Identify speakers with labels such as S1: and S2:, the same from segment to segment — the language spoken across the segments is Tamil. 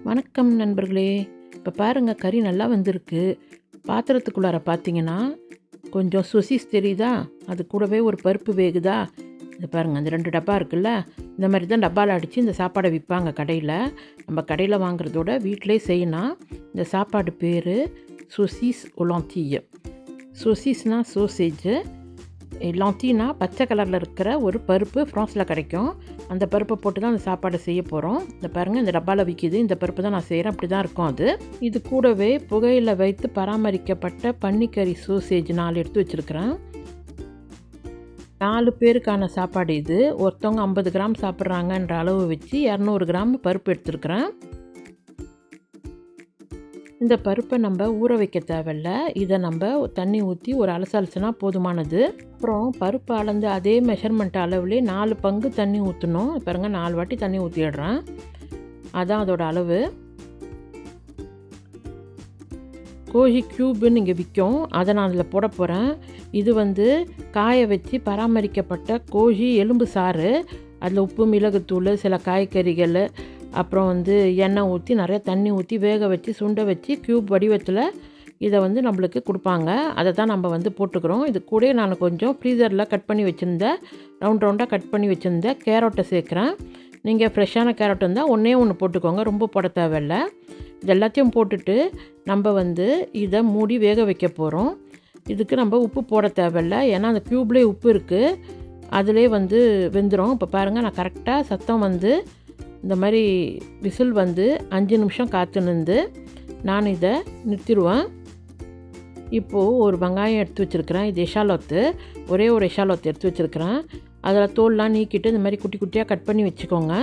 S1: வணக்கம் நண்பர்களே. இப்போ பாருங்கள், கறி நல்லா வந்திருக்கு. பாத்திரத்துக்குள்ளார பார்த்தீங்கன்னா கொஞ்சம் சொசிஸ் தெரியுதா, அது கூடவே ஒரு பருப்பு வேகுதா. இது பாருங்கள், அந்த 2 டப்பா இருக்குல்ல, இந்த மாதிரி தான் டப்பாவில் அடித்து இந்த சாப்பாடை விற்பாங்க கடையில். நம்ம கடையில் வாங்குறதோட வீட்டிலே செய்யலாம். இந்த சாப்பாடு பேர் சொசிஸ் ஒலாந்திய. சொசிஸ்னால் சோசேஜு, லாந்தினா பச்சை கலரில் இருக்கிற ஒரு பருப்பு ஃப்ரான்ஸில் கிடைக்கும். அந்த பருப்பை போட்டு தான் அந்த சாப்பாடை செய்ய போகிறோம். இந்த பாருங்கள், இந்த டப்பாவில் விற்கிது. இந்த பருப்பு தான் நான் செய்கிறேன். அப்படி தான் இருக்கும் அது. இது கூடவே புகையில் வைத்து பராமரிக்கப்பட்ட பன்னிக்கறி சோசேஜ் 4 எடுத்து வச்சுருக்கிறேன். 4 பேருக்கான சாப்பாடு இது. ஒருத்தவங்க 50 கிராம் சாப்பிட்றாங்கன்ற அளவு வச்சு 200 கிராம் பருப்பு எடுத்துருக்கிறேன். இந்த பருப்பை நம்ம ஊற வைக்க தேவையில்ல. இதை நம்ம தண்ணி ஊற்றி ஒரு அலசினா போதுமானது. அப்புறம் பருப்பு அளந்து அதே மெஷர்மெண்ட் அளவுலேயே 4 பங்கு தண்ணி ஊற்றணும். பாருங்கள், 4 வாட்டி தண்ணி ஊற்றிடுறேன். அதான் அதோட அளவு. கோழி க்யூப்னு இங்கே விற்கும், அதை நான் அதில் போட போகிறேன். இது காய வச்சு பராமரிக்கப்பட்ட கோழி எலும்பு சாறு. அதில் உப்பு, மிளகுத்தூள், சில காய்கறிகள், அப்புறம் எண்ணெய் ஊற்றி நிறைய தண்ணி ஊற்றி வேக வச்சு சுண்டை வச்சு க்யூப் வடிவத்தில் இதை நம்மளுக்கு கொடுப்பாங்க. அதை தான் நம்ம போட்டுக்கிறோம். இது கூட நான் கொஞ்சம் ஃப்ரீசரில் கட் பண்ணி வச்சுருந்தேன், ரவுண்டாக கட் பண்ணி வச்சுருந்தேன் கேரட்டை சேர்க்குறேன். நீங்கள் ஃப்ரெஷ்ஷான கேரட் இருந்தால் ஒன்று போட்டுக்கோங்க, ரொம்ப போட தேவையில்லை. இது எல்லாத்தையும் போட்டுட்டு நம்ம இதை மூடி வேக வைக்க போகிறோம். இதுக்கு நம்ம உப்பு போட தேவையில்லை, ஏன்னா அந்த க்யூப்லேயே உப்பு இருக்குது, அதிலே வெந்துடும். இப்போ பாருங்கள், நான் கரெக்டாக சத்தம் இந்த மாதிரி விசில் 5 நிமிஷம் காத்து நின்று நான் இதை நிறுத்திடுவேன். இப்போது ஒரு வெங்காயம் எடுத்து வச்சுருக்கிறேன். இது எஷாலோத்து, ஒரே ஒரு எஷாலோத்து எடுத்து வச்சுருக்கிறேன். அதில் தோல்லாம் நீக்கிட்டு இந்த மாதிரி குட்டி குட்டியாக கட் பண்ணி வச்சுக்கோங்க.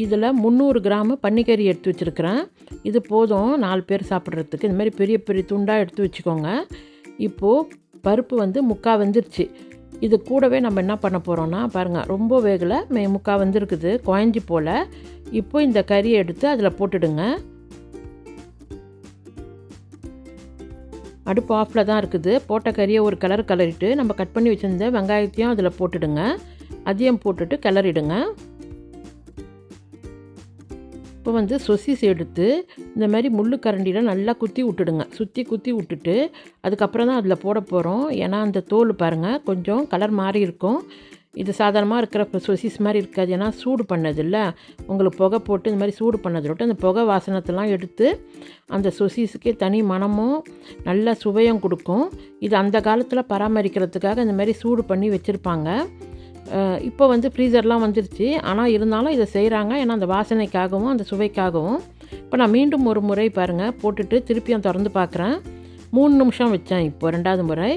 S1: இதில் 300 கிராம் பன்னிக்கறி எடுத்து வச்சுருக்கிறேன். இது போதும் 4 பேர் சாப்பிட்றதுக்கு. இந்த மாதிரி பெரிய பெரிய துண்டாக எடுத்து வச்சுக்கோங்க. இப்போது பருப்பு முக்கால் வெந்துருச்சு. இது கூடவே நம்ம என்ன பண்ண போகிறோன்னா, பாருங்கள், ரொம்ப வேகலை, முக்கால் வந்துருக்குது, குழஞ்சி போல். இப்போ இந்த கறியை எடுத்து அதில் போட்டுடுங்க. அடுப்பு ஆஃபில் தான் இருக்குது. போட்ட கறியை ஒரு கலரிட்டு நம்ம கட் பண்ணி வச்சுருந்த வெங்காயத்தையும் அதில் போட்டுடுங்க. அதையும் போட்டுட்டு கிளறிடுங்க. இப்போ சொசிஸ் எடுத்து இந்த மாதிரி முள்ளு கரண்டியில் நல்லா குத்தி விட்டுடுங்க. குத்தி விட்டுட்டு அதுக்கப்புறம் தான் அதில் போட போகிறோம். ஏன்னா அந்த தோல் பாருங்கள், கொஞ்சம் கலர் மாறி இருக்கும். இது சாதாரணமாக இருக்கிற சொசிஸ் மாதிரி இருக்காது, ஏன்னா சூடு பண்ணதில்ல. உங்களுக்கு புகை போட்டு இந்த மாதிரி சூடு பண்ணதோட்டு அந்த புகை வாசனத்தெல்லாம் எடுத்து அந்த சொசிஸுக்கே தனி மணமும் நல்ல சுவையும் கொடுக்கும். இது அந்த காலத்தில் பராமரிக்கிறதுக்காக இந்த மாதிரி சூடு பண்ணி வச்சுருப்பாங்க. இப்போ ஃப்ரீசர்லாம் வந்துருச்சு, ஆனால் இருந்தாலும் இதை செய்கிறாங்க, ஏன்னா அந்த வாசனைக்காகவும் அந்த சுவைக்காகவும். இப்போ நான் மீண்டும் ஒரு முறை பாருங்கள் போட்டுட்டு திருப்பியும் திறந்து பார்க்குறேன். 3 நிமிஷம் வச்சேன். இப்போ 2வது முறை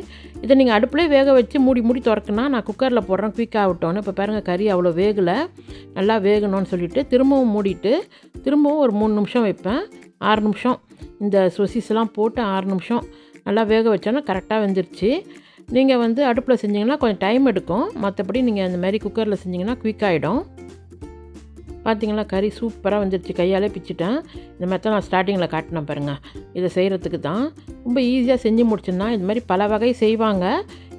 S1: இதை நீங்கள் அடுப்புலேயே வேக வச்சு மூடி திறக்குனா, நான் குக்கரில் போடுறேன் குயிக் ஆகட்டும்னு. இப்போ பாருங்கள், கறி அவ்வளோ வேகலை, நல்லா வேகணும்னு சொல்லிவிட்டு திரும்பவும் மூடிட்டு திரும்பவும் ஒரு 3 நிமிஷம் வைப்பேன். 6 நிமிஷம் இந்த சொசிஸ்லாம் போட்டு 6 நிமிஷம் நல்லா வேக வச்சோன்னா கரெக்டாக வெந்துருச்சு. நீங்கள் அடுப்பில் செஞ்சிங்கன்னா கொஞ்சம் டைம் எடுக்கும், மற்றபடி நீங்கள் அந்த மாதிரி குக்கரில் செஞ்சிங்கன்னா குயிக் ஆகிடும். பார்த்திங்களா, கறி சூப்பராக வந்துருச்சு, கையாலே பிச்சுட்டேன். இந்த மாதிரி தான் நான் ஸ்டார்டிங்கில் காட்டினேன் பாருங்கள். இதை செய்கிறதுக்கு தான் ரொம்ப ஈஸியாக செஞ்சு முடிச்சுன்னா. இது மாதிரி பல வகை செய்வாங்க.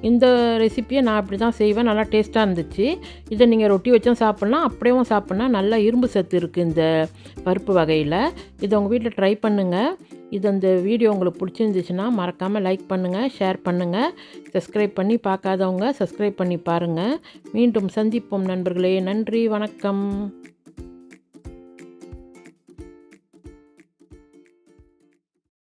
S1: இந்த ரெசிப்பியை நான் அப்படி தான் செய்வேன், நல்லா டேஸ்ட்டாக இருந்துச்சு. இதை நீங்கள் ரொட்டி வச்சும் சாப்பிட்லாம், அப்படியும் சாப்பிட்லாம். நல்லா இரும்பு சத்து இருக்குது இந்த பருப்பு வகையில். இதை உங்கள் வீட்டில் ட்ரை பண்ணுங்கள். இந்த வீடியோ உங்களுக்கு பிடிச்சிருந்துச்சுன்னா மறக்காமல் லைக் பண்ணுங்கள், ஷேர் பண்ணுங்கள். சப்ஸ்கிரைப் பண்ணி பார்க்காதவங்க சப்ஸ்கிரைப் பண்ணி பாருங்கள். மீண்டும் சந்திப்போம் நண்பர்களே. நன்றி, வணக்கம்.